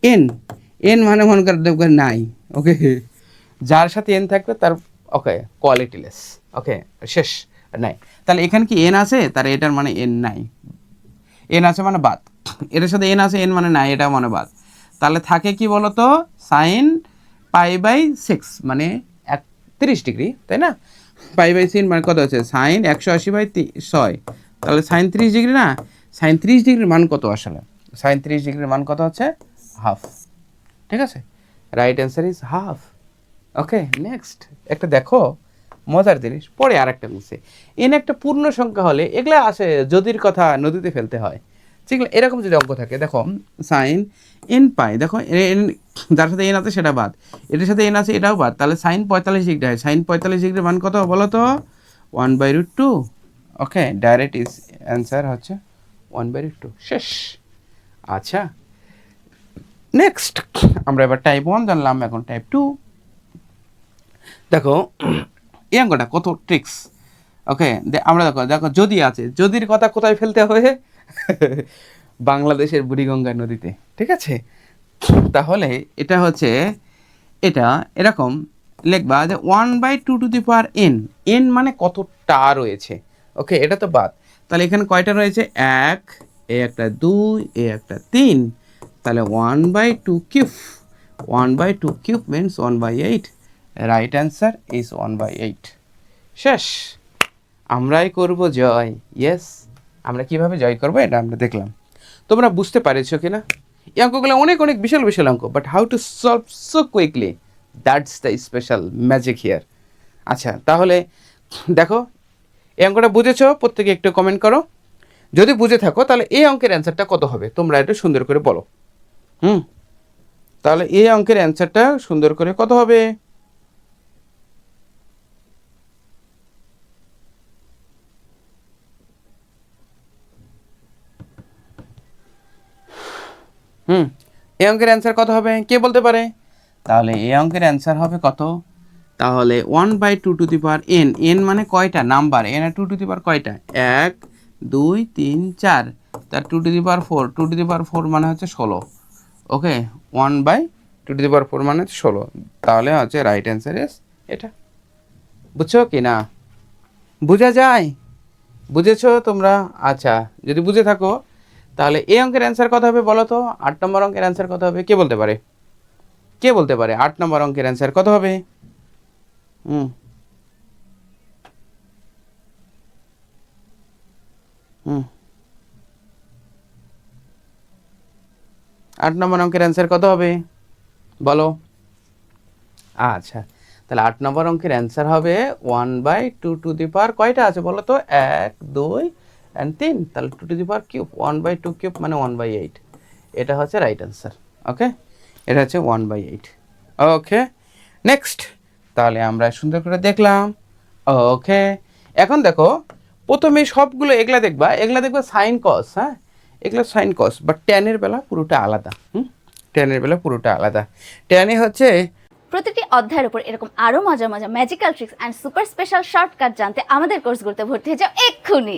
N, N মানে মনে করেন দেখবেন নাই, ওকে, যার সাথে এন থাকবে তার ওকে কোয়ালিটিলেস, ওকে শেষ নাই। তাহলে এখানে কি এন আছে, তার এটার মানে এন নাই, এন আছে মানে বাদ, এটার সাথে এন আছে, এন মানে নাই, এটা মানে বাদ। তাহলে থাকে কি বলতো, সাইন π/6 মানে 30 ডিগ্রি, তাই না? π/6 মানে কত আছে, সাইন 180/6, তাহলে সাইন 30 ডিগ্রি না, সাইন 30 ডিগ্রির মান কত আসলে, সাইন 30 ডিগ্রির মান কত হচ্ছে, হাফ। ঠিক আছে, right answer is half. Okay, next একটা দেখো মজার জিনিস, পরে আর একটা মিশে, এন একটা পূর্ণ সংখ্যা হলে এগুলা আসে যদির কথা নদীতে ফেলতে হয়, ঠিক আছে? এরকম যদি অঙ্ক থাকে, দেখো সাইন এন পাই, দেখো এন যার সাথে এন আছে সেটা বাদ, এটার সাথে এন আছে এটাও বাদ, তাহলে সাইন 45 ডিগ্রি হয়, সাইন 45 ডিগ্রির মান কত বলো তো, 1/√2। ওকে, ডাইরেক্ট ইজ অ্যান্সার হচ্ছে 1/√2, শেষ। আচ্ছা, নেক্সট আমরা এবার টাইপ 1 জানলাম, এখন টাইপ 2। দেখো এই অঙ্কটা কত ট্রিক্স। ওকে, আমরা দেখো দেখো যদি আছে, যদির কথা কোথায় ফেলতে হবে, বাংলাদেশের বুড়িগঙ্গা নদীতে, ঠিক আছে? তাহলে এটা হচ্ছে, এটা এরকম লিখবা যে 1/2 এন মানে কতটা রয়েছে, ওকে, এটা তো বাদ, তাহলে এখানে কয়টা রয়েছে, এক, এ একটা 2, এ একটা 3, তাহলে 1/2 1/2 মিনস 1/8, রাইট অ্যান্সার ইজ 1/8, শেষ। আমরাই করব জয়, ইয়েস, আমরা কিভাবে জয় করবো এটা আমরা দেখলাম। তোমরা বুঝতে পারছো কি না? এই অঙ্কগুলো অনেক অনেক বিশাল বিশাল অঙ্ক, but how to solve so quickly, that's the special magic here. আচ্ছা, তাহলে দেখো এই অঙ্কটা বুঝেছো, প্রত্যেকে একটু কমেন্ট করো। যদি বুঝে থাকো তাহলে এই অঙ্কের অ্যান্সারটা কত হবে তোমরা একটু সুন্দর করে বলো। তাহলে এই অঙ্কের অ্যান্সারটা সুন্দর করে কত হবে? এই অঙ্কের অ্যান্সার কত হবে কে বলতে পারে? তাহলে এই অঙ্কের অ্যান্সার হবে কত? তাহলে 1/2 এন, এন মানে কয়টা নাম্বার, এন আর 2 কয়টা, 1 2 3 4, তার 2/4, 2/4 মানে হচ্ছে 16। ওকে, 1/2 মানে হচ্ছে 16, তাহলে হচ্ছে রাইট অ্যান্সার ইজ এটা। বুঝছো কি না? বুঝা যায়? বুঝেছো তোমরা? আচ্ছা, যদি বুঝে থাকো তাহলে এই অঙ্কের অ্যান্সার কত হবে বলো তো? 8 নম্বর অঙ্কের অ্যান্সার কত হবে কে বলতে পারে? কে বলতে পারে 8 নম্বর অঙ্কের অ্যান্সার কত হবে? 8 নম্বর অঙ্কের অ্যান্সার কত হবে বলো? আচ্ছা, তাহলে 8 নম্বর অঙ্কের অ্যান্সার হবে 1/2 কয়টা আছে বলো তো? 1 2 and 3, তাহলে 2^3, 1/2 মানে 1/8, এটা হচ্ছে রাইট অ্যান্সার। ওকে, এটা হচ্ছে 1/8। ওকে, নেক্সট, তাহলে আমরা সুন্দর করে দেখলাম। ওকে, এখন দেখো প্রথমে সবগুলো এগুলা দেখবা সাইন কস, হ্যাঁ এগুলো সাইন কস, বাট ট্যানের বেলা পুরোটা আলাদা। ট্যানের বেলা পুরোটা আলাদা। ট্যানে হচ্ছে প্রতিটি অধ্যায়ের উপর এরকম আরো মজা মজা magical tricks and super special shortcut জানতে আমাদের কোর্সগুলোতে ভর্তি হয়ে যাও এক্ষুনি।